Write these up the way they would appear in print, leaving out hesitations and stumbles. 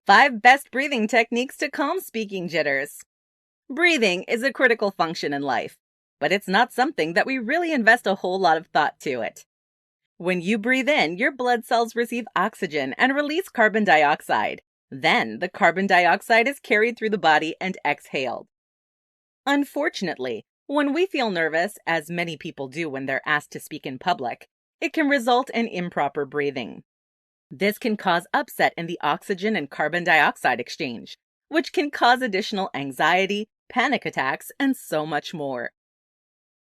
5 best breathing techniques to calm speaking jitters. Breathing is a critical function in life, but it's not something that we really invest a whole lot of thought to it. When you breathe in, your blood cells receive oxygen and release carbon dioxide. Then, the carbon dioxide is carried through the body and exhaled. Unfortunately, when we feel nervous, as many people do when they're asked to speak in public, it can result in improper breathing. This can cause upset in the oxygen and carbon dioxide exchange, which can cause additional anxiety, panic attacks, and so much more.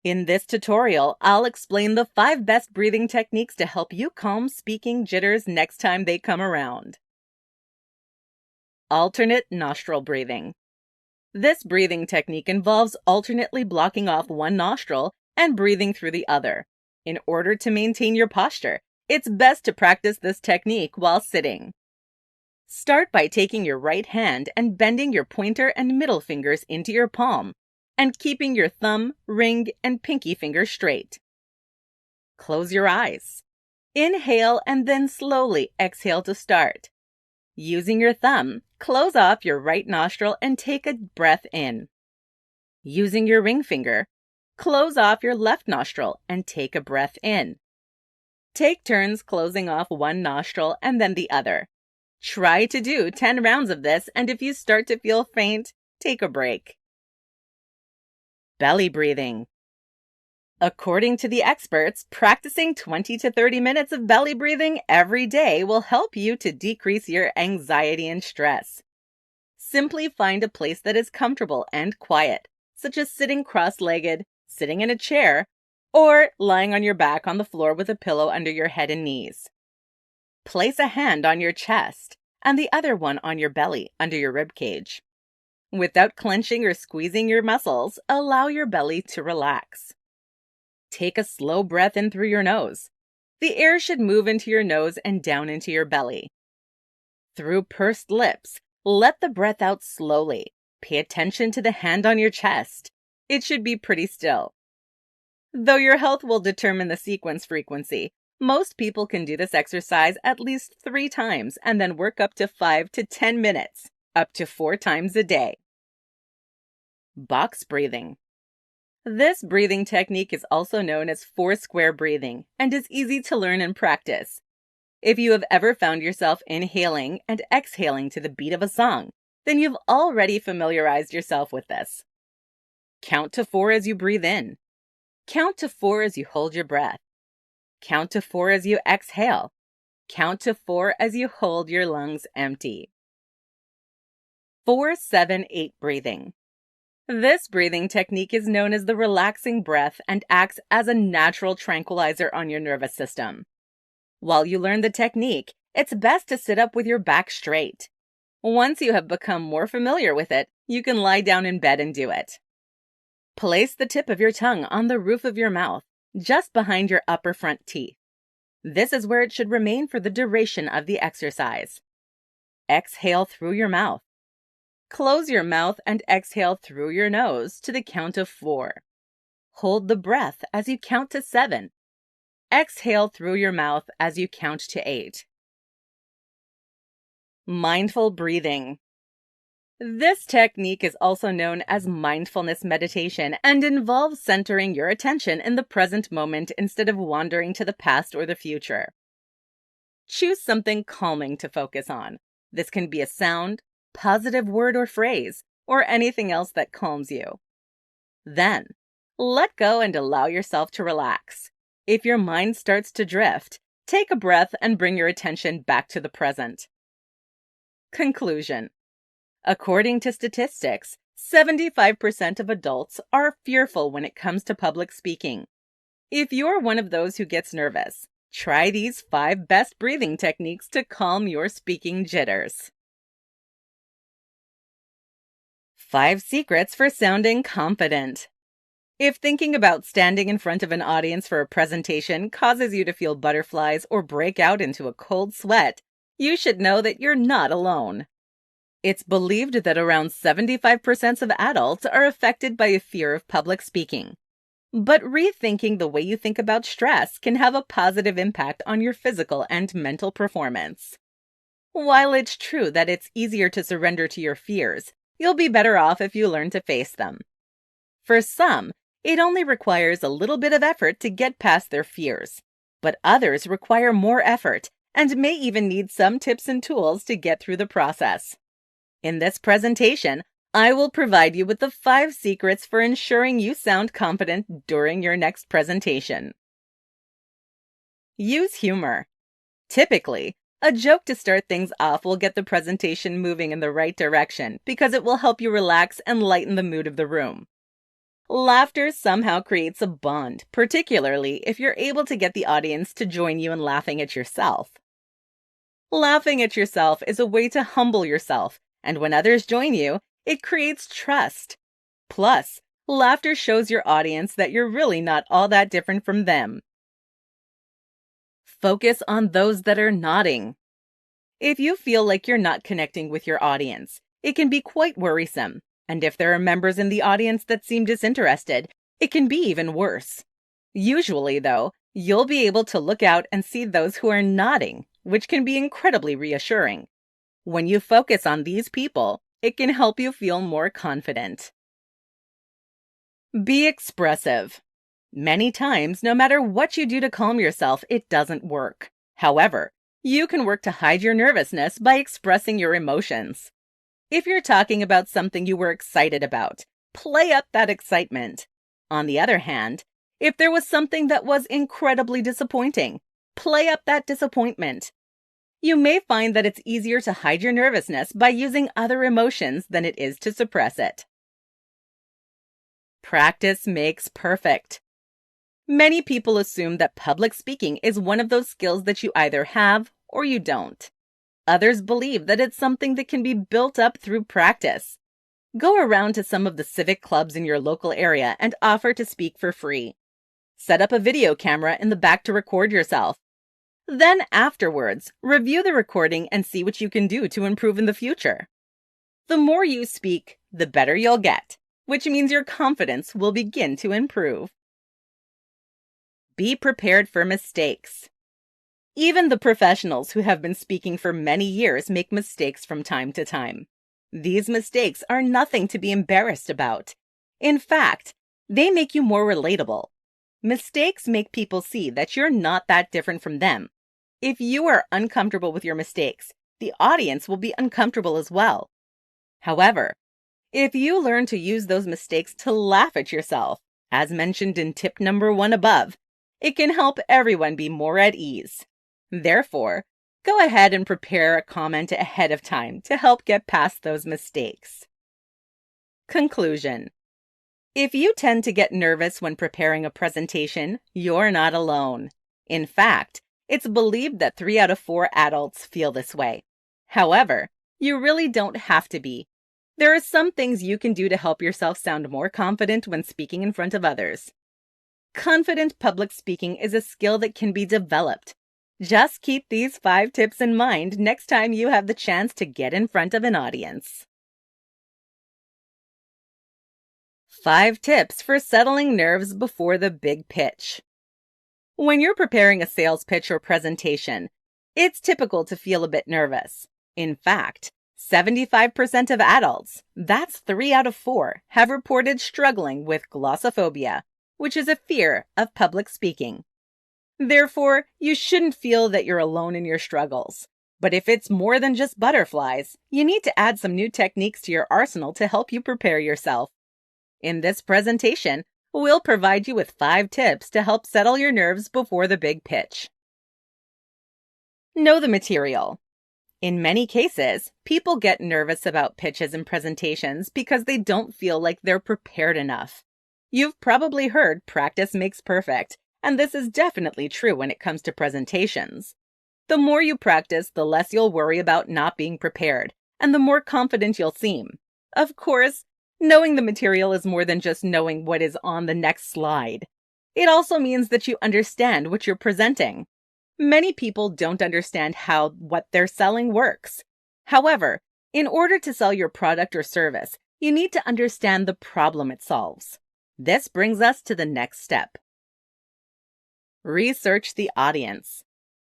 In this tutorial, I'll explain the 5 best breathing techniques to help you calm speaking jitters next time they come around. Alternate nostril breathing. This breathing technique involves alternately blocking off one nostril and breathing through the other. In order to maintain your posture, it's best to practice this technique while sitting. Start by taking your right hand and bending your pointer and middle fingers into your palm, and keeping your thumb, ring, and pinky fingers straight. Close your eyes. Inhale and then slowly exhale to start. Using your thumb, close off your right nostril and take a breath in. Using your ring finger, close off your left nostril and take a breath in. Take turns closing off one nostril and then the other. Try to do 10 rounds of this, and if you start to feel faint, take a break. Belly breathing. According to the experts, practicing 20 to 30 minutes of belly breathing every day will help you to decrease your anxiety and stress. Simply find a place that is comfortable and quiet, such as sitting cross-legged, sitting in a chair, or lying on your back on the floor with a pillow under your head and knees. Place a hand on your chest and the other one on your belly under your rib cage. Without clenching or squeezing your muscles, allow your belly to relax. Take a slow breath in through your nose. The air should move into your nose and down into your belly. Through pursed lips, let the breath out slowly. Pay attention to the hand on your chest. It should be pretty still. Though your health will determine the sequence frequency, most people can do this exercise at least 3 times and then work up to 5 to 10 minutes, up to 4 times a day. Box breathing. This breathing technique is also known as 4-square breathing and is easy to learn and practice. If you have ever found yourself inhaling and exhaling to the beat of a song, then you've already familiarized yourself with this. Count to 4 as you breathe in. Count to 4 as you hold your breath. Count to 4 as you exhale. Count to 4 as you hold your lungs empty. 4-7-8 breathing. This breathing technique is known as the relaxing breath and acts as a natural tranquilizer on your nervous system. While you learn the technique, it's best to sit up with your back straight. Once you have become more familiar with it, you can lie down in bed and do it. Place the tip of your tongue on the roof of your mouth, just behind your upper front teeth. This is where it should remain for the duration of the exercise. Exhale through your mouth. Close your mouth and exhale through your nose to the count of 4. Hold the breath as you count to 7. Exhale through your mouth as you count to 8. Mindful breathing. This technique is also known as mindfulness meditation and involves centering your attention in the present moment instead of wandering to the past or the future. Choose something calming to focus on. This can be a sound, positive word or phrase, or anything else that calms you. Then, let go and allow yourself to relax. If your mind starts to drift, take a breath and bring your attention back to the present. Conclusion. According to statistics, 75% of adults are fearful when it comes to public speaking. If you're one of those who gets nervous, try these 5 best breathing techniques to calm your speaking jitters. 5 secrets for sounding confident. If thinking about standing in front of an audience for a presentation causes you to feel butterflies or break out into a cold sweat, you should know that you're not alone. It's believed that around 75% of adults are affected by a fear of public speaking. But rethinking the way you think about stress can have a positive impact on your physical and mental performance. While it's true that it's easier to surrender to your fears, you'll be better off if you learn to face them. For some, it only requires a little bit of effort to get past their fears, but others require more effort and may even need some tips and tools to get through the process. In this presentation, I will provide you with the 5 secrets for ensuring you sound confident during your next presentation. Use humor. Typically, a joke to start things off will get the presentation moving in the right direction because it will help you relax and lighten the mood of the room. Laughter somehow creates a bond, particularly if you're able to get the audience to join you in laughing at yourself. Laughing at yourself is a way to humble yourself, and when others join you, it creates trust. Plus, laughter shows your audience that you're really not all that different from them. Focus on those that are nodding. If you feel like you're not connecting with your audience, it can be quite worrisome. And if there are members in the audience that seem disinterested, it can be even worse. Usually, though, you'll be able to look out and see those who are nodding, which can be incredibly reassuring. When you focus on these people, it can help you feel more confident. Be expressive. Many times, no matter what you do to calm yourself, it doesn't work. However, you can work to hide your nervousness by expressing your emotions. If you're talking about something you were excited about, play up that excitement. On the other hand, if there was something that was incredibly disappointing, play up that disappointment. You may find that it's easier to hide your nervousness by using other emotions than it is to suppress it. Practice makes perfect. Many people assume that public speaking is one of those skills that you either have or you don't. Others believe that it's something that can be built up through practice. Go around to some of the civic clubs in your local area and offer to speak for free. Set up a video camera in the back to record yourself. Then afterwards, review the recording and see what you can do to improve in the future. The more you speak, the better you'll get, which means your confidence will begin to improve. Be prepared for mistakes. Even the professionals who have been speaking for many years make mistakes from time to time. These mistakes are nothing to be embarrassed about. In fact, they make you more relatable. Mistakes make people see that you're not that different from them. If you are uncomfortable with your mistakes, the audience will be uncomfortable as well. However, if you learn to use those mistakes to laugh at yourself, as mentioned in tip number 1 above, it can help everyone be more at ease. Therefore, go ahead and prepare a comment ahead of time to help get past those mistakes. Conclusion. If you tend to get nervous when preparing a presentation, you're not alone. In fact, it's believed that 3 out of 4 adults feel this way. However, you really don't have to be. There are some things you can do to help yourself sound more confident when speaking in front of others. Confident public speaking is a skill that can be developed. Just keep these 5 tips in mind next time you have the chance to get in front of an audience. 5 tips for settling nerves before the big pitch. When you're preparing a sales pitch or presentation, it's typical to feel a bit nervous. In fact, 75% of adults, that's 3 out of 4, have reported struggling with glossophobia, which is a fear of public speaking. Therefore, you shouldn't feel that you're alone in your struggles. But if it's more than just butterflies, you need to add some new techniques to your arsenal to help you prepare yourself. In this presentation, we'll provide you with 5 tips to help settle your nerves before the big pitch. Know the material. In many cases, people get nervous about pitches and presentations because they don't feel like they're prepared enough. You've probably heard practice makes perfect, and this is definitely true when it comes to presentations. The more you practice, the less you'll worry about not being prepared, and the more confident you'll seem. Of course, knowing the material is more than just knowing what is on the next slide. It also means that you understand what you're presenting. Many people don't understand how what they're selling works. However, in order to sell your product or service, you need to understand the problem it solves. This brings us to the next step. Research the audience.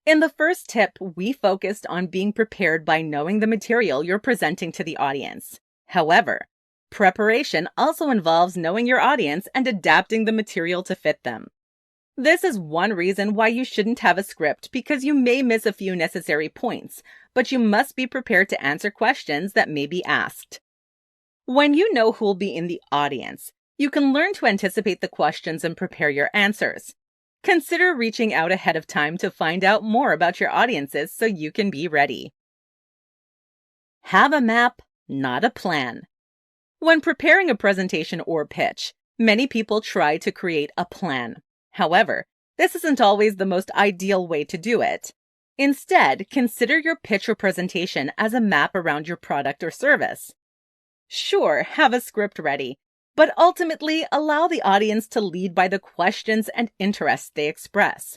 In the first tip, we focused on being prepared by knowing the material you're presenting to the audience. However, preparation also involves knowing your audience and adapting the material to fit them. This is one reason why you shouldn't have a script, because you may miss a few necessary points, but you must be prepared to answer questions that may be asked. When you know who will be in the audience, you can learn to anticipate the questions and prepare your answers. Consider reaching out ahead of time to find out more about your audiences so you can be ready. Have a map, not a plan. When preparing a presentation or pitch, many people try to create a plan. However, this isn't always the most ideal way to do it. Instead, consider your pitch or presentation as a map around your product or service. Sure, have a script ready, but ultimately allow the audience to lead by the questions and interests they express.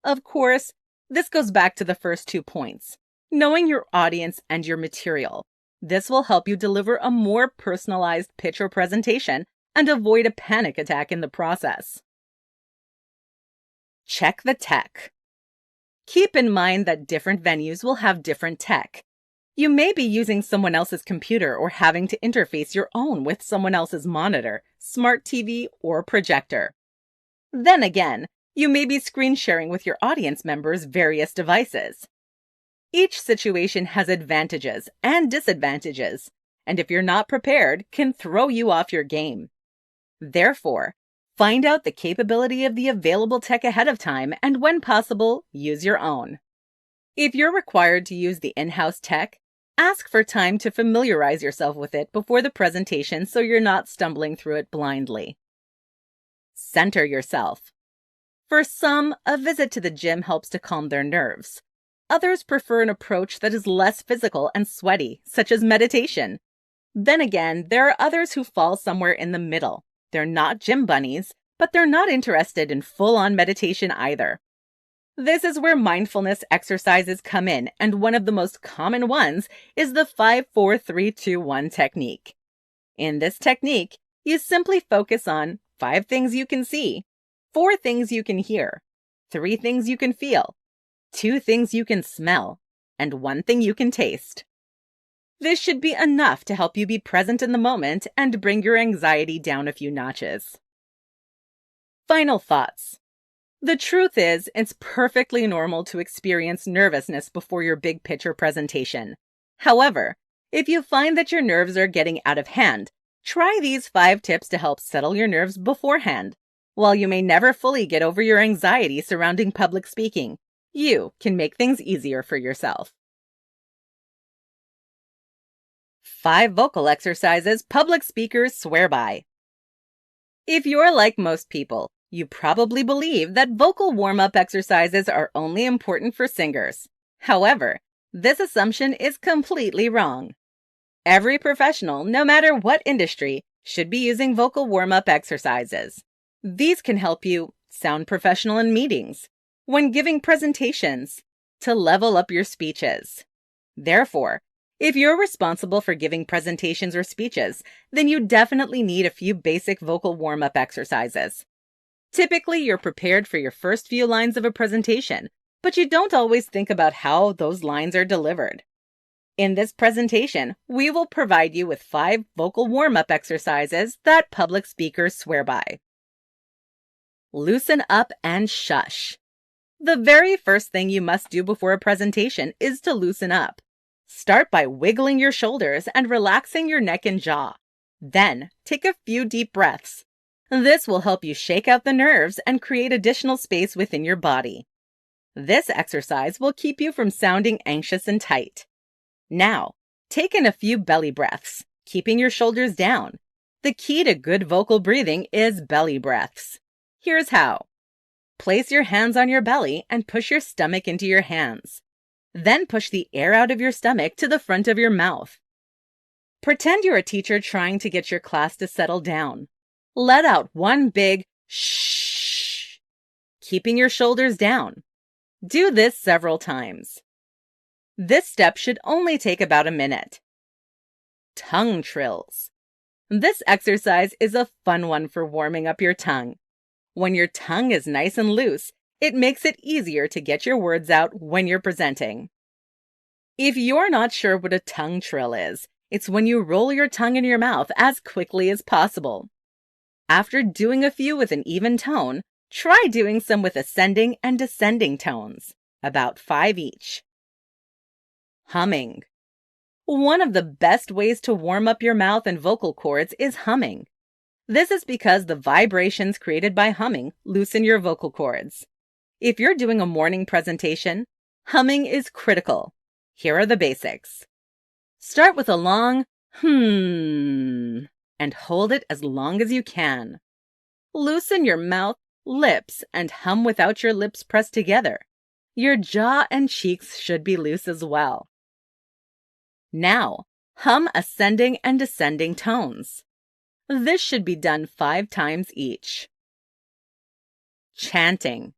Of course, this goes back to the first 2 points, knowing your audience and your material. This will help you deliver a more personalized pitch or presentation and avoid a panic attack in the process. Check the tech. Keep in mind that different venues will have different tech. You may be using someone else's computer or having to interface your own with someone else's monitor, smart TV, or projector. Then again, you may be screen sharing with your audience members various devices. Each situation has advantages and disadvantages, and if you're not prepared, can throw you off your game. Therefore, find out the capability of the available tech ahead of time and, when possible, use your own. If you're required to use the in-house tech, ask for time to familiarize yourself with it before the presentation so you're not stumbling through it blindly. Center yourself. For some, a visit to the gym helps to calm their nerves. Others prefer an approach that is less physical and sweaty, such as meditation. Then again, there are others who fall somewhere in the middle. They're not gym bunnies, but they're not interested in full-on meditation either. This is where mindfulness exercises come in, and one of the most common ones is the 5-4-3-2-1 technique. In this technique, you simply focus on 5 things you can see, 4 things you can hear, 3 things you can feel, 2 things you can smell, and 1 thing you can taste. This should be enough to help you be present in the moment and bring your anxiety down a few notches. Final thoughts. The truth is, it's perfectly normal to experience nervousness before your big pitch or presentation. However, if you find that your nerves are getting out of hand, try these 5 tips to help settle your nerves beforehand. While you may never fully get over your anxiety surrounding public speaking, you can make things easier for yourself. 5 vocal exercises public speakers swear by. If you're like most people, you probably believe that vocal warm-up exercises are only important for singers. However, this assumption is completely wrong. Every professional, no matter what industry, should be using vocal warm-up exercises. These can help you sound professional in meetings, when giving presentations, to level up your speeches. Therefore, if you're responsible for giving presentations or speeches, then you definitely need a few basic vocal warm-up exercises. Typically, you're prepared for your first few lines of a presentation, but you don't always think about how those lines are delivered. In this presentation, we will provide you with 5 vocal warm-up exercises that public speakers swear by. Loosen up and shush. The very first thing you must do before a presentation is to loosen up. Start by wiggling your shoulders and relaxing your neck and jaw. Then, take a few deep breaths. This will help you shake out the nerves and create additional space within your body. This exercise will keep you from sounding anxious and tight. Now, take in a few belly breaths, keeping your shoulders down. The key to good vocal breathing is belly breaths. Here's how. Place your hands on your belly and push your stomach into your hands. Then push the air out of your stomach to the front of your mouth. Pretend you're a teacher trying to get your class to settle down. Let out one big shh, keeping your shoulders down. Do this several times. This step should only take about a minute. Tongue trills. This exercise is a fun one for warming up your tongue. When your tongue is nice and loose, It makes it easier to get your words out when you're presenting. If you're not sure what a tongue trill is, it's when you roll your tongue in your mouth as quickly as possible. After doing a few with an even tone, try doing some with ascending and descending tones, about 5 each. Humming. One of the best ways to warm up your mouth and vocal cords is humming. This is because the vibrations created by humming loosen your vocal cords. If you're doing a morning presentation, humming is critical. Here are the basics. Start with a long and hold it as long as you can. Loosen your mouth, lips, and hum without your lips pressed together. Your jaw and cheeks should be loose as well. Now, hum ascending and descending tones. This should be done 5 times each. Chanting.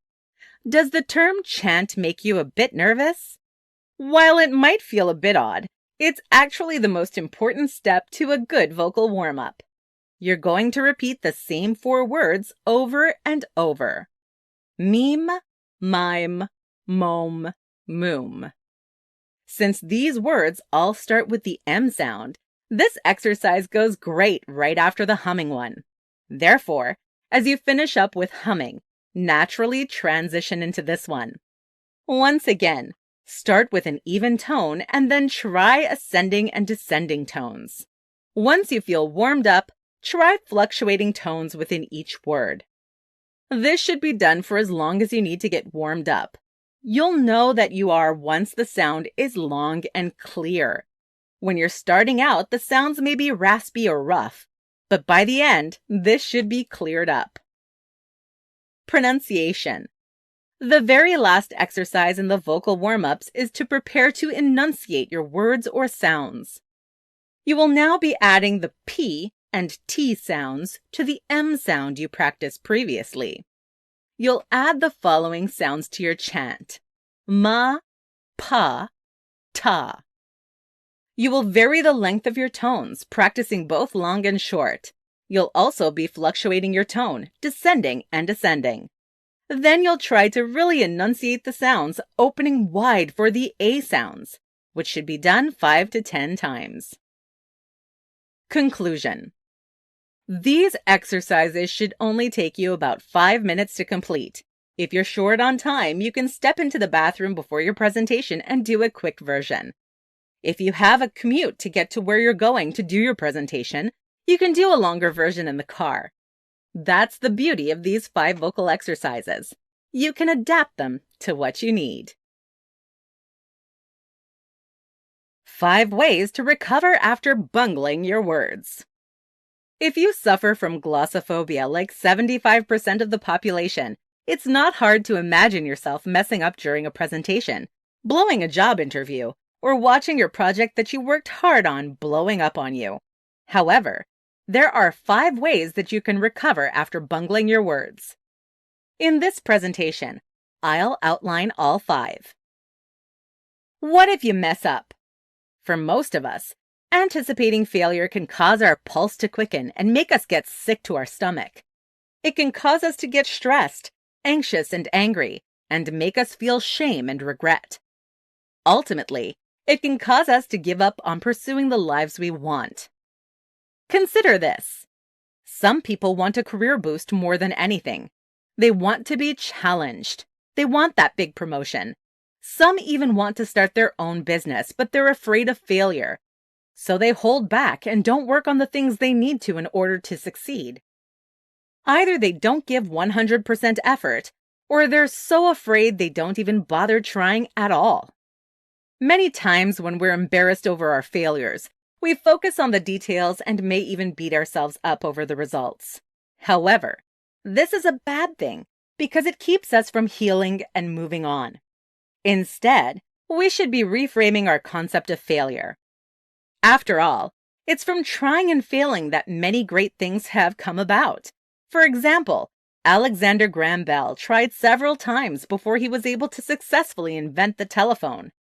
Does the term chant make you a bit nervous? While it might feel a bit odd, it's actually the most important step to a good vocal warm-up. You're going to repeat the same 4 words over and over. Meme, mime, mome, moom. Since these words all start with the M sound, this exercise goes great right after the humming one. Therefore, as you finish up with humming, naturally transition into this one. Once again, start with an even tone and then try ascending and descending tones. Once you feel warmed up, try fluctuating tones within each word. This should be done for as long as you need to get warmed up. You'll know that you are once the sound is long and clear. When you're starting out, the sounds may be raspy or rough, but by the end, this should be cleared up. Pronunciation. The very last exercise in the vocal warm-ups is to prepare to enunciate your words or sounds. You will now be adding the P and T sounds to the M sound you practiced previously. You'll add the following sounds to your chant: ma, pa, ta. You will vary the length of your tones, practicing both long and short. You'll also be fluctuating your tone, descending and ascending. Then you'll try to really enunciate the sounds, opening wide for the A sounds, which should be done 5 to 10 times. Conclusion. These exercises should only take you about 5 minutes to complete. If you're short on time, you can step into the bathroom before your presentation and do a quick version. If you have a commute to get to where you're going to do your presentation, you can do a longer version in the car. That's the beauty of these 5 vocal exercises. You can adapt them to what you need. 5 ways to recover after bungling your words. If you suffer from glossophobia like 75% of the population, it's not hard to imagine yourself messing up during a presentation, blowing a job interview, or watching your project that you worked hard on blowing up on you. However, there are 5 ways that you can recover after bungling your words. In this presentation, I'll outline all 5. What if you mess up? For most of us, anticipating failure can cause our pulse to quicken and make us get sick to our stomach. It can cause us to get stressed, anxious, and angry, and make us feel shame and regret. Ultimately, it can cause us to give up on pursuing the lives we want. Consider this. Some people want a career boost more than anything. They want to be challenged. They want that big promotion. Some even want to start their own business, but they're afraid of failure. So they hold back and don't work on the things they need to in order to succeed. Either they don't give 100% effort, or they're so afraid they don't even bother trying at all. Many times when we're embarrassed over our failures, we focus on the details and may even beat ourselves up over the results. However, this is a bad thing because it keeps us from healing and moving on. Instead, we should be reframing our concept of failure. After all, it's from trying and failing that many great things have come about. For example, Alexander Graham Bell tried several times before he was able to successfully invent the telephone.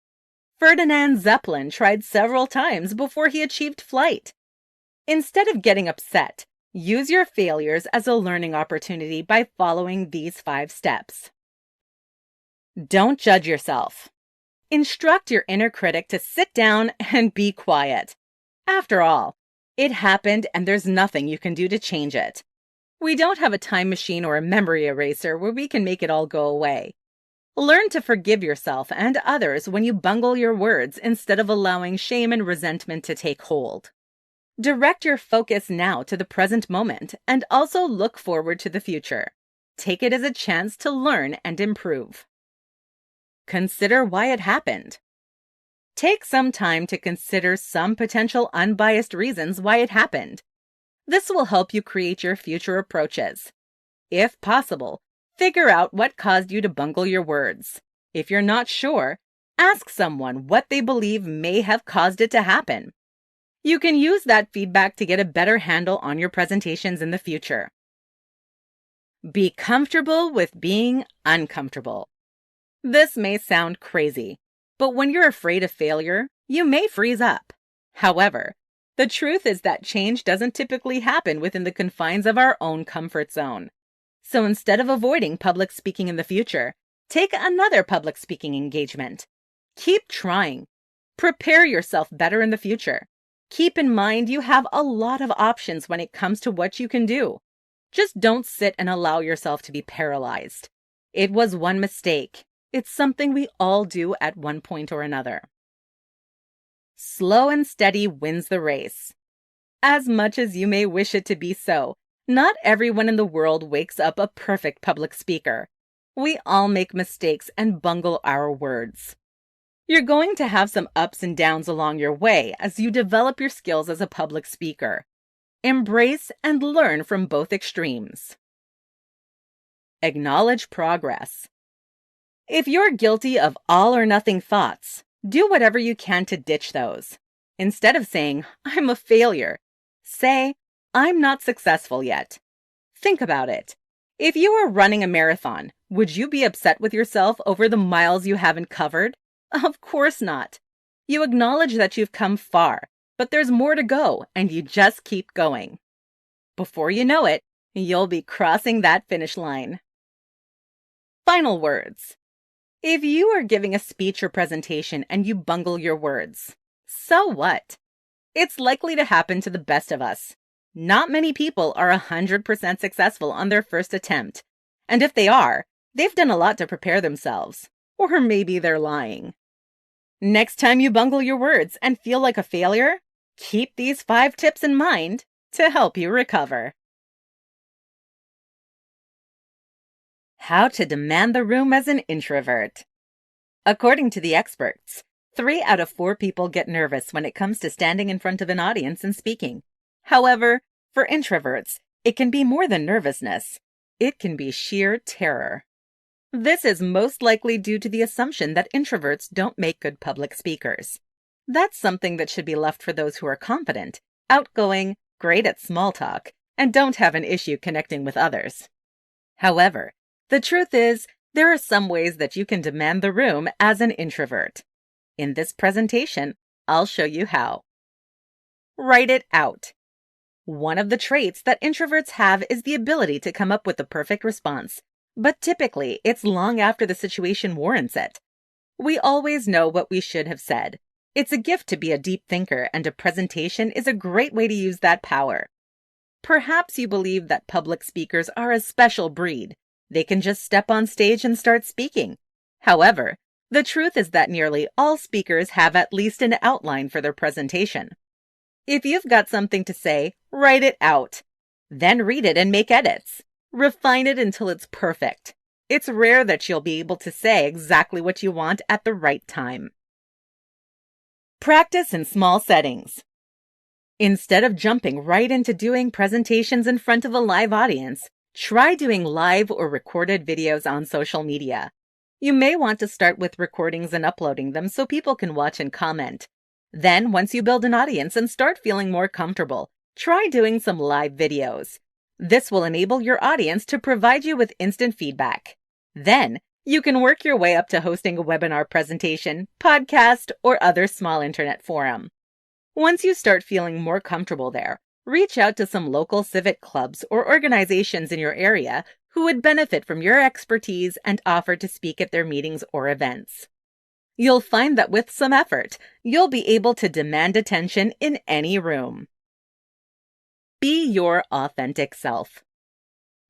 Ferdinand Zeppelin tried several times before he achieved flight. Instead of getting upset, use your failures as a learning opportunity by following these 5 steps. Don't judge yourself. Instruct your inner critic to sit down and be quiet. After all, it happened and there's nothing you can do to change it. We don't have a time machine or a memory eraser where we can make it all go away. Learn to forgive yourself and others when you bungle your words instead of allowing shame and resentment to take hold. Direct your focus now to the present moment and also look forward to the future. Take it as a chance to learn and improve. Consider why it happened. Take some time to consider some potential unbiased reasons why it happened. This will help you create your future approaches. If possible, figure out what caused you to bungle your words. If you're not sure, ask someone what they believe may have caused it to happen. You can use that feedback to get a better handle on your presentations in the future. Be comfortable with being uncomfortable. This may sound crazy, but when you're afraid of failure, you may freeze up. However, the truth is that change doesn't typically happen within the confines of our own comfort zone. So instead of avoiding public speaking in the future, take another public speaking engagement. Keep trying. Prepare yourself better in the future. Keep in mind you have a lot of options when it comes to what you can do. Just don't sit and allow yourself to be paralyzed. It was one mistake. It's something we all do at one point or another. Slow and steady wins the race. As much as you may wish it to be so, not everyone in the world wakes up a perfect public speaker. We all make mistakes and bungle our words. You're going to have some ups and downs along your way as you develop your skills as a public speaker. Embrace and learn from both extremes. Acknowledge progress. If you're guilty of all or nothing thoughts, do whatever you can to ditch those. Instead of saying, "I'm a failure," say, "I'm not successful yet." Think about it. If you were running a marathon, would you be upset with yourself over the miles you haven't covered? Of course not. You acknowledge that you've come far, but there's more to go, and you just keep going. Before you know it, you'll be crossing that finish line. Final words. If you are giving a speech or presentation and you bungle your words, so what? It's likely to happen to the best of us. Not many people are 100% successful on their first attempt. And if they are, they've done a lot to prepare themselves. Or maybe they're lying. Next time you bungle your words and feel like a failure, keep these 5 tips in mind to help you recover. How to demand the room as an introvert. According to the experts, 3 out of 4 people get nervous when it comes to standing in front of an audience and speaking. However, for introverts, it can be more than nervousness. It can be sheer terror. This is most likely due to the assumption that introverts don't make good public speakers. That's something that should be left for those who are confident, outgoing, great at small talk, and don't have an issue connecting with others. However, the truth is, there are some ways that you can demand the room as an introvert. In this presentation, I'll show you how. Write it out. One of the traits that introverts have is the ability to come up with the perfect response, but typically it's long after the situation warrants it. We always know what we should have said. It's a gift to be a deep thinker, and a presentation is a great way to use that power. Perhaps you believe that public speakers are a special breed. They can just step on stage and start speaking. However, the truth is that nearly all speakers have at least an outline for their presentation. If you've got something to say, write it out. Then read it and make edits. Refine it until it's perfect. It's rare that you'll be able to say exactly what you want at the right time. Practice in small settings. Instead of jumping right into doing presentations in front of a live audience, try doing live or recorded videos on social media. You may want to start with recordings and uploading them so people can watch and comment. Then, once you build an audience and start feeling more comfortable, try doing some live videos. This will enable your audience to provide you with instant feedback. Then, you can work your way up to hosting a webinar presentation, podcast, or other small internet forum. Once you start feeling more comfortable there, reach out to some local civic clubs or organizations in your area who would benefit from your expertise and offer to speak at their meetings or events. You'll find that with some effort, you'll be able to demand attention in any room. Be your authentic self.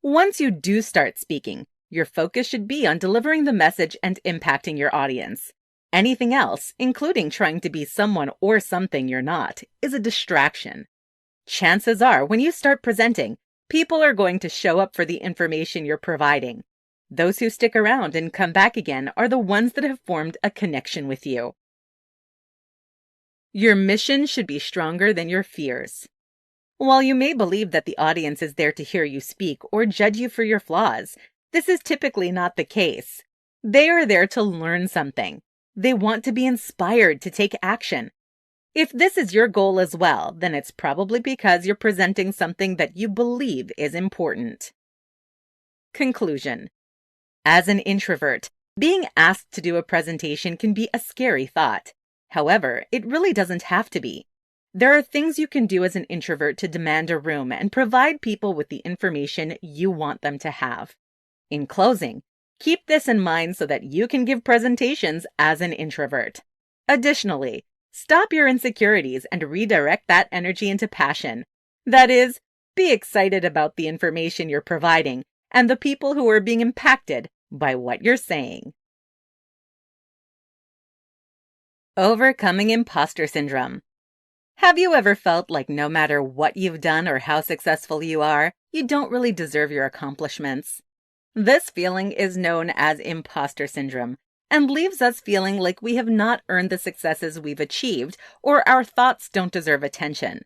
Once you do start speaking, your focus should be on delivering the message and impacting your audience. Anything else, including trying to be someone or something you're not, is a distraction. Chances are, when you start presenting, people are going to show up for the information you're providing. Those who stick around and come back again are the ones that have formed a connection with you. Your mission should be stronger than your fears. While you may believe that the audience is there to hear you speak or judge you for your flaws, this is typically not the case. They are there to learn something. They want to be inspired to take action. If this is your goal as well, then it's probably because you're presenting something that you believe is important. Conclusion. As an introvert, being asked to do a presentation can be a scary thought. However, it really doesn't have to be. There are things you can do as an introvert to demand a room and provide people with the information you want them to have. In closing, keep this in mind so that you can give presentations as an introvert. Additionally, stop your insecurities and redirect that energy into passion. That is, be excited about the information you're providing and the people who are being impacted by what you're saying. Overcoming imposter syndrome. Have you ever felt like no matter what you've done or how successful you are, you don't really deserve your accomplishments? This feeling is known as imposter syndrome and leaves us feeling like we have not earned the successes we've achieved or our thoughts don't deserve attention.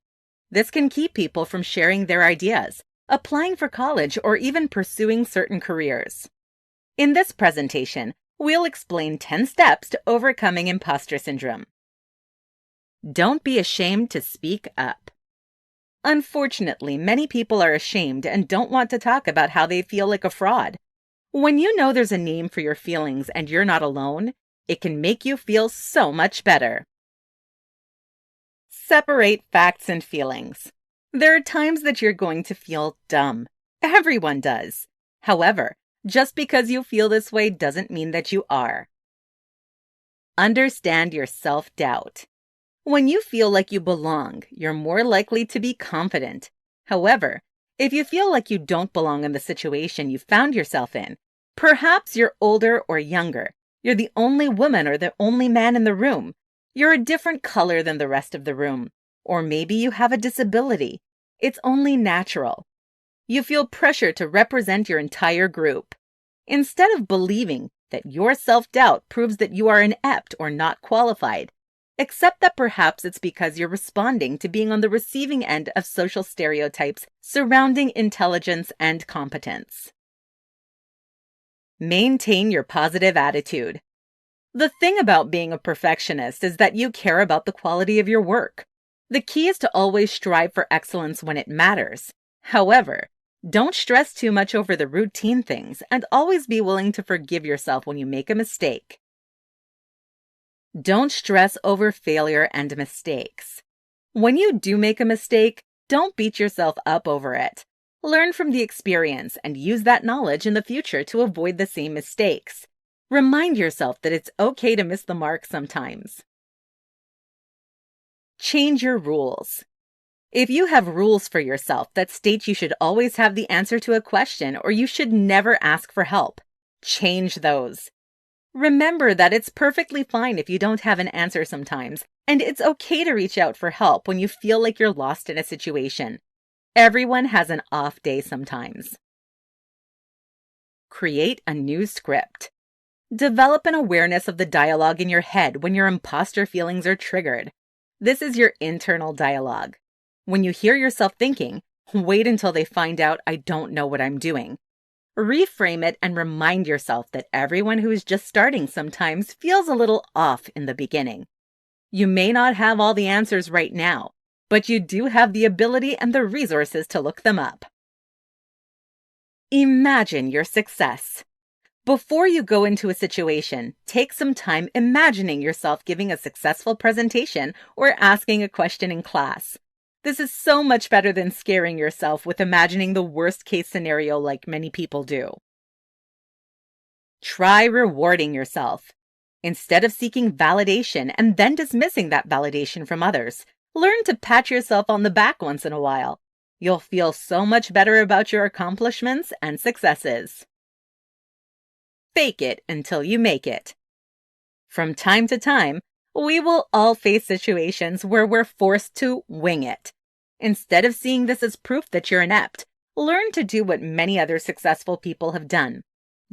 This can keep people from sharing their ideas, applying for college, or even pursuing certain careers. In this presentation, we'll explain 10 steps to overcoming imposter syndrome. Don't be ashamed to speak up. Unfortunately, many people are ashamed and don't want to talk about how they feel like a fraud. When you know there's a name for your feelings and you're not alone, it can make you feel so much better. Separate facts and feelings. There are times that you're going to feel dumb. Everyone does. However, just because you feel this way doesn't mean that you are. Understand your self-doubt. When you feel like you belong, you're more likely to be confident. However, if you feel like you don't belong in the situation you found yourself in, perhaps you're older or younger, you're the only woman or the only man in the room, you're a different color than the rest of the room, or maybe you have a disability, it's only natural. You feel pressure to represent your entire group. Instead of believing that your self-doubt proves that you are inept or not qualified, accept that perhaps it's because you're responding to being on the receiving end of social stereotypes surrounding intelligence and competence. Maintain your positive attitude. The thing about being a perfectionist is that you care about the quality of your work. The key is to always strive for excellence when it matters. However, don't stress too much over the routine things and always be willing to forgive yourself when you make a mistake. Don't stress over failure and mistakes. When you do make a mistake, don't beat yourself up over it. Learn from the experience and use that knowledge in the future to avoid the same mistakes. Remind yourself that it's okay to miss the mark sometimes. Change your rules. If you have rules for yourself that state you should always have the answer to a question or you should never ask for help, change those. Remember that it's perfectly fine if you don't have an answer sometimes, and it's okay to reach out for help when you feel like you're lost in a situation. Everyone has an off day sometimes. Create a new script. Develop an awareness of the dialogue in your head when your imposter feelings are triggered. This is your internal dialogue. When you hear yourself thinking, wait until they find out I don't know what I'm doing. Reframe it and remind yourself that everyone who is just starting sometimes feels a little off in the beginning. You may not have all the answers right now, but you do have the ability and the resources to look them up. Imagine your success. Before you go into a situation, take some time imagining yourself giving a successful presentation or asking a question in class. This is so much better than scaring yourself with imagining the worst-case scenario like many people do. Try rewarding yourself. Instead of seeking validation and then dismissing that validation from others, learn to pat yourself on the back once in a while. You'll feel so much better about your accomplishments and successes. Fake it until you make it. From time to time, we will all face situations where we're forced to wing it. Instead of seeing this as proof that you're inept, learn to do what many other successful people have done.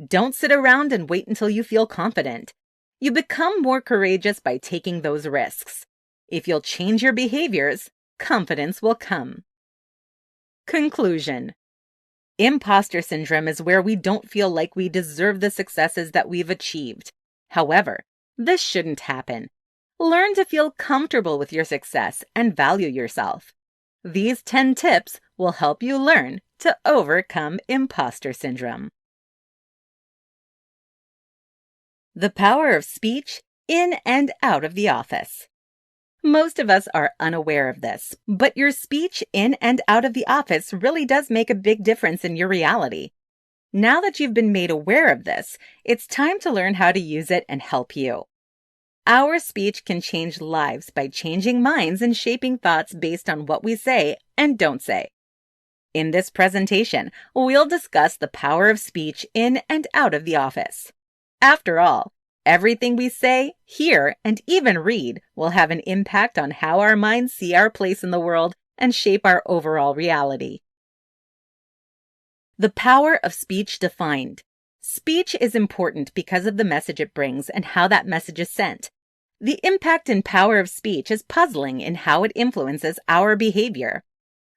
Don't sit around and wait until you feel confident. You become more courageous by taking those risks. If you'll change your behaviors, confidence will come. Conclusion. Imposter syndrome is where we don't feel like we deserve the successes that we've achieved. However, this shouldn't happen. Learn to feel comfortable with your success and value yourself. These 10 tips will help you learn to overcome imposter syndrome. The power of speech in and out of the office. Most of us are unaware of this, but your speech in and out of the office really does make a big difference in your reality. Now that you've been made aware of this, it's time to learn how to use it and help you. Our speech can change lives by changing minds and shaping thoughts based on what we say and don't say. In this presentation, we'll discuss the power of speech in and out of the office. After all, everything we say, hear, and even read will have an impact on how our minds see our place in the world and shape our overall reality. The power of speech defined. Speech is important because of the message it brings and how that message is sent. The impact and power of speech is puzzling in how it influences our behavior.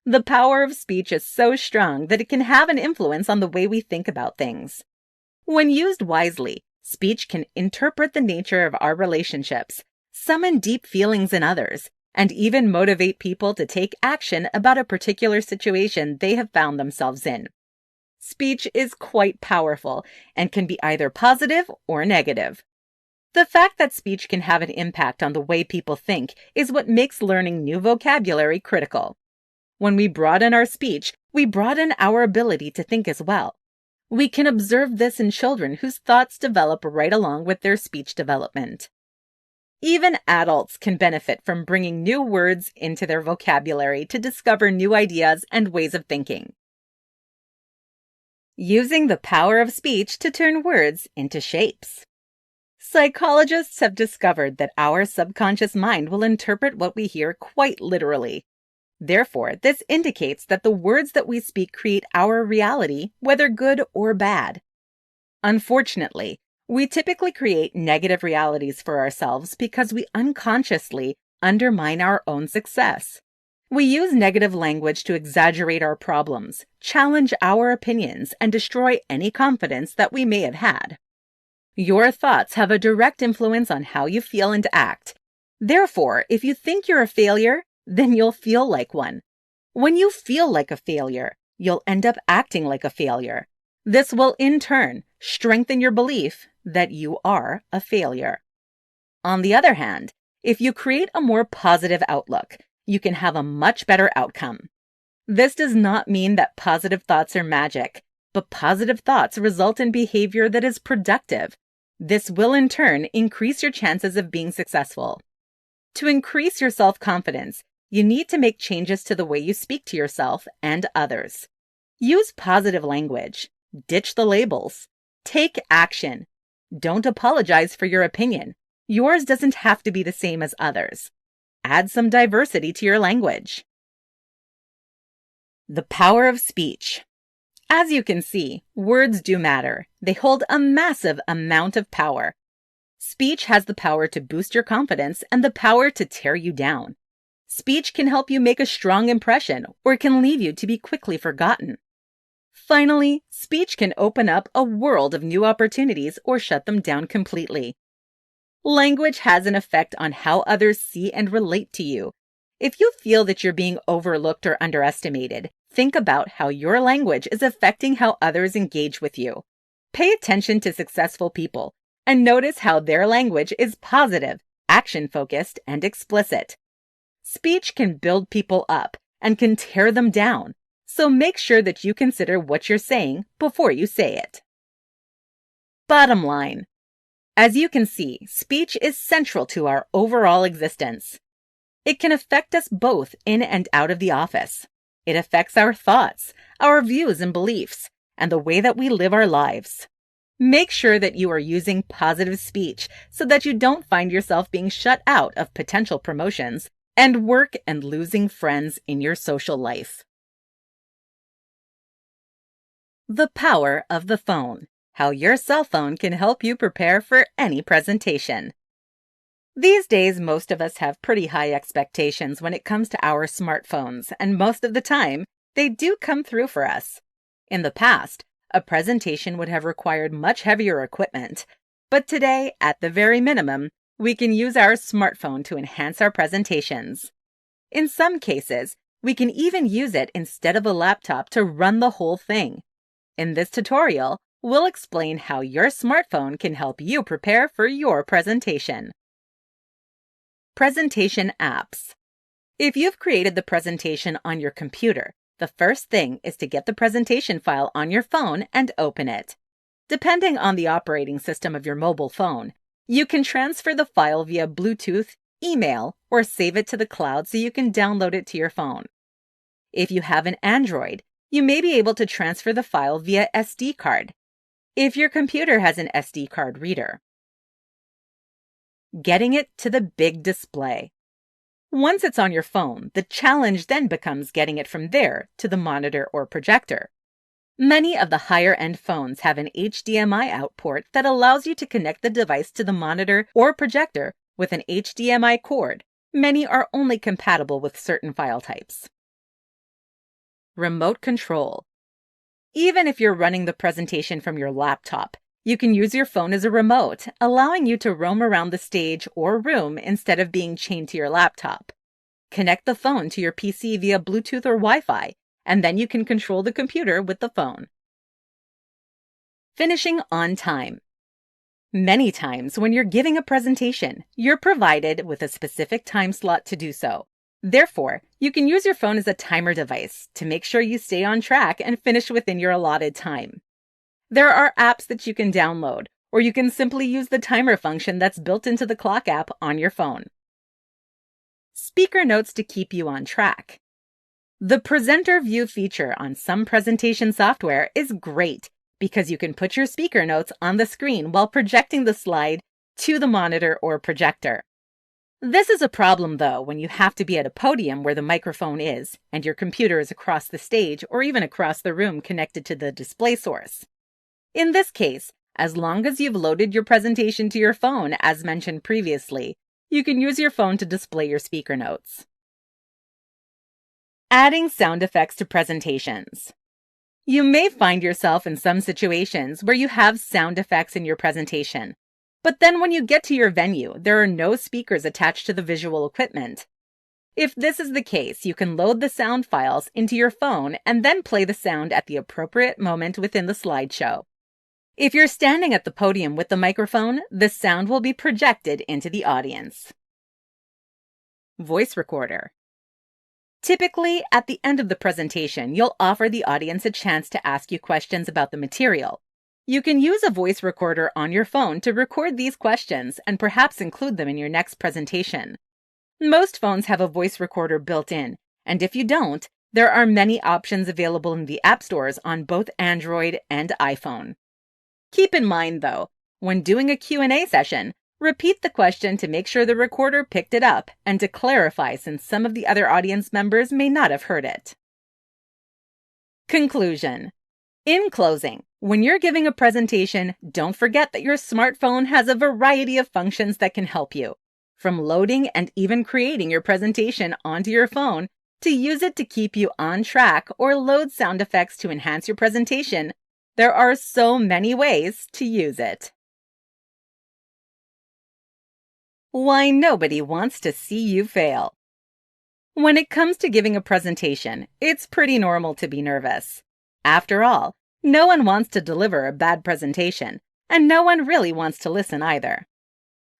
The power of speech is so strong that it can have an influence on the way we think about things. When used wisely, speech can interpret the nature of our relationships, summon deep feelings in others, and even motivate people to take action about a particular situation they have found themselves in. Speech is quite powerful and can be either positive or negative. The fact that speech can have an impact on the way people think is what makes learning new vocabulary critical. When we broaden our speech, we broaden our ability to think as well. We can observe this in children whose thoughts develop right along with their speech development. Even adults can benefit from bringing new words into their vocabulary to discover new ideas and ways of thinking. Using the power of speech to turn words into shapes. Psychologists have discovered that our subconscious mind will interpret what we hear quite literally. Therefore, this indicates that the words that we speak create our reality, whether good or bad. Unfortunately, we typically create negative realities for ourselves because we unconsciously undermine our own success. We use negative language to exaggerate our problems, challenge our opinions, and destroy any confidence that we may have had. Your thoughts have a direct influence on how you feel and act. Therefore, if you think you're a failure, then you'll feel like one. When you feel like a failure, you'll end up acting like a failure. This will, in turn, strengthen your belief that you are a failure. On the other hand, if you create a more positive outlook, you can have a much better outcome. This does not mean that positive thoughts are magic, but positive thoughts result in behavior that is productive. This will, in turn, increase your chances of being successful. To increase your self-confidence, you need to make changes to the way you speak to yourself and others. Use positive language. Ditch the labels. Take action. Don't apologize for your opinion. Yours doesn't have to be the same as others. Add some diversity to your language. The power of speech. As you can see, words do matter. They hold a massive amount of power. Speech has the power to boost your confidence and the power to tear you down. Speech can help you make a strong impression or can leave you to be quickly forgotten. Finally, speech can open up a world of new opportunities or shut them down completely. Language has an effect on how others see and relate to you. If you feel that you're being overlooked or underestimated, think about how your language is affecting how others engage with you. Pay attention to successful people and notice how their language is positive, action-focused, and explicit. Speech can build people up and can tear them down, so make sure that you consider what you're saying before you say it. Bottom line. As you can see, speech is central to our overall existence. It can affect us both in and out of the office. It affects our thoughts, our views and beliefs, and the way that we live our lives. Make sure that you are using positive speech so that you don't find yourself being shut out of potential promotions and work and losing friends in your social life. The power of the phone. How your cell phone can help you prepare for any presentation. These days, most of us have pretty high expectations when it comes to our smartphones, and most of the time, they do come through for us. In the past, a presentation would have required much heavier equipment, but today, at the very minimum, we can use our smartphone to enhance our presentations. In some cases, we can even use it instead of a laptop to run the whole thing. In this tutorial, we'll explain how your smartphone can help you prepare for your presentation. Presentation apps. If you've created the presentation on your computer, the first thing is to get the presentation file on your phone and open it. Depending on the operating system of your mobile phone, you can transfer the file via Bluetooth, email, or save it to the cloud so you can download it to your phone. If you have an Android, you may be able to transfer the file via SD card. If your computer has an SD card reader. Getting it to the big display. Once it's on your phone, the challenge then becomes getting it from there to the monitor or projector. Many of the higher-end phones have an HDMI out port that allows you to connect the device to the monitor or projector with an HDMI cord. Many are only compatible with certain file types. Remote control. Even if you're running the presentation from your laptop, you can use your phone as a remote, allowing you to roam around the stage or room instead of being chained to your laptop. Connect the phone to your PC via Bluetooth or Wi-Fi, and then you can control the computer with the phone. Finishing on time. Many times when you're giving a presentation, you're provided with a specific time slot to do so. Therefore, you can use your phone as a timer device to make sure you stay on track and finish within your allotted time. There are apps that you can download, or you can simply use the timer function that's built into the clock app on your phone. Speaker notes to keep you on track. The presenter view feature on some presentation software is great because you can put your speaker notes on the screen while projecting the slide to the monitor or projector. This is a problem, though, when you have to be at a podium where the microphone is and your computer is across the stage or even across the room connected to the display source. In this case, as long as you've loaded your presentation to your phone, as mentioned previously, you can use your phone to display your speaker notes. Adding sound effects to presentations. You may find yourself in some situations where you have sound effects in your presentation. But then when you get to your venue, there are no speakers attached to the visual equipment. If this is the case, you can load the sound files into your phone and then play the sound at the appropriate moment within the slideshow. If you're standing at the podium with the microphone, the sound will be projected into the audience. Voice recorder. Typically, at the end of the presentation, you'll offer the audience a chance to ask you questions about the material. You can use a voice recorder on your phone to record these questions and perhaps include them in your next presentation. Most phones have a voice recorder built in, and if you don't, there are many options available in the app stores on both Android and iPhone. Keep in mind, though, when doing a Q&A session, repeat the question to make sure the recorder picked it up and to clarify since some of the other audience members may not have heard it. Conclusion. In closing, when you're giving a presentation, don't forget that your smartphone has a variety of functions that can help you. From loading and even creating your presentation onto your phone, to use it to keep you on track or load sound effects to enhance your presentation, there are so many ways to use it. Why nobody wants to see you fail. When it comes to giving a presentation, it's pretty normal to be nervous. After all, no one wants to deliver a bad presentation, and no one really wants to listen either.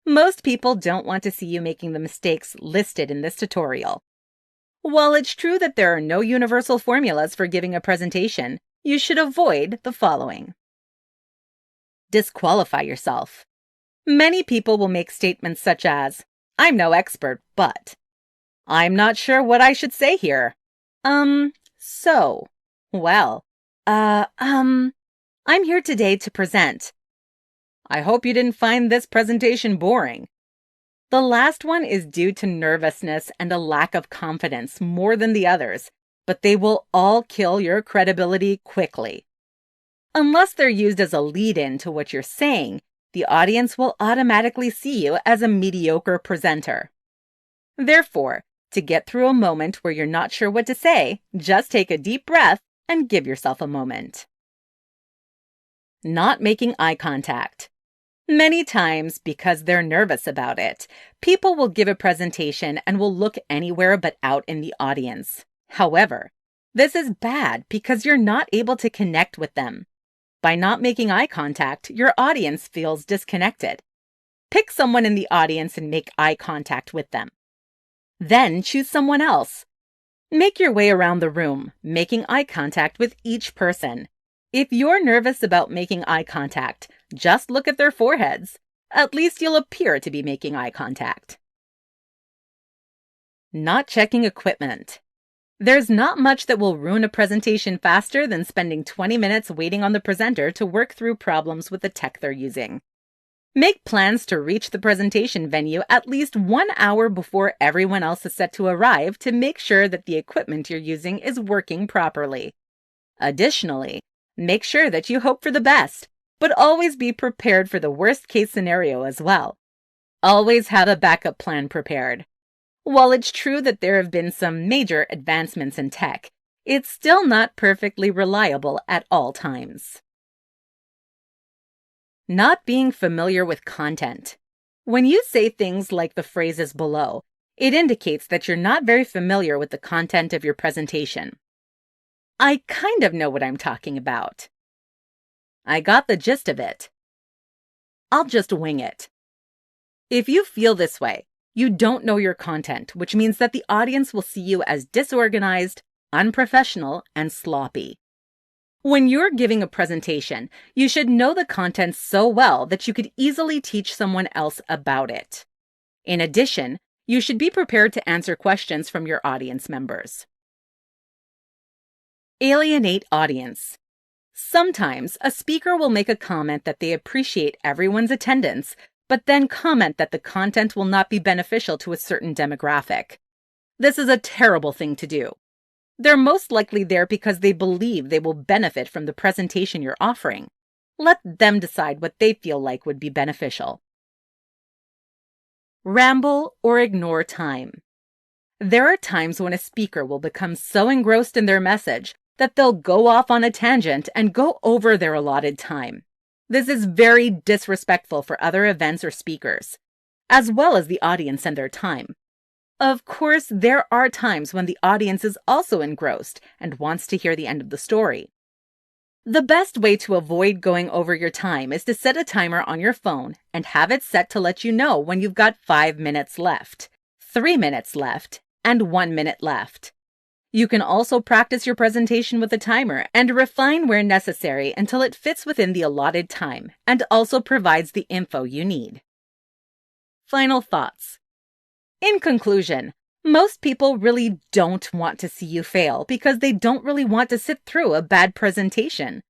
Most people don't want to see you making the mistakes listed in this tutorial. While it's true that there are no universal formulas for giving a presentation, you should avoid the following. Disqualify yourself. Many people will make statements such as, "I'm no expert, but," "I'm not sure what I should say here," "so," "well," "I'm here today to present," "I hope you didn't find this presentation boring." The last one is due to nervousness and a lack of confidence more than the others, but they will all kill your credibility quickly. Unless they're used as a lead-in to what you're saying, the audience will automatically see you as a mediocre presenter. Therefore, to get through a moment where you're not sure what to say, just take a deep breath and give yourself a moment. Not making eye contact. Many times, because they're nervous about it, people will give a presentation and will look anywhere but out in the audience. However, this is bad because you're not able to connect with them. By not making eye contact, your audience feels disconnected. Pick someone in the audience and make eye contact with them. Then choose someone else. Make your way around the room, making eye contact with each person. If you're nervous about making eye contact, just look at their foreheads. At least you'll appear to be making eye contact. Not checking equipment. There's not much that will ruin a presentation faster than spending 20 minutes waiting on the presenter to work through problems with the tech they're using. Make plans to reach the presentation venue at least 1 hour before everyone else is set to arrive to make sure that the equipment you're using is working properly. Additionally, make sure that you hope for the best, but always be prepared for the worst-case scenario as well. Always have a backup plan prepared. While it's true that there have been some major advancements in tech, it's still not perfectly reliable at all times. Not being familiar with content. When you say things like the phrases below, it indicates that you're not very familiar with the content of your presentation. "I kind of know what I'm talking about." "I got the gist of it." "I'll just wing it." If you feel this way, you don't know your content, which means that the audience will see you as disorganized, unprofessional, and sloppy. When you're giving a presentation, you should know the content so well that you could easily teach someone else about it. In addition, you should be prepared to answer questions from your audience members. Alienate audience. Sometimes a speaker will make a comment that they appreciate everyone's attendance, but then comment that the content will not be beneficial to a certain demographic. This is a terrible thing to do. They're most likely there because they believe they will benefit from the presentation you're offering. Let them decide what they feel like would be beneficial. Ramble or ignore time. There are times when a speaker will become so engrossed in their message that they'll go off on a tangent and go over their allotted time. This is very disrespectful for other events or speakers, as well as the audience and their time. Of course, there are times when the audience is also engrossed and wants to hear the end of the story. The best way to avoid going over your time is to set a timer on your phone and have it set to let you know when you've got 5 minutes left, 3 minutes left, and 1 minute left. You can also practice your presentation with a timer and refine where necessary until it fits within the allotted time and also provides the info you need. Final thoughts. In conclusion, most people really don't want to see you fail because they don't really want to sit through a bad presentation.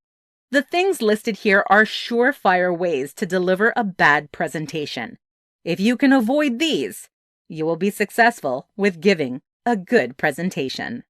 The things listed here are surefire ways to deliver a bad presentation. If you can avoid these, you will be successful with giving a good presentation.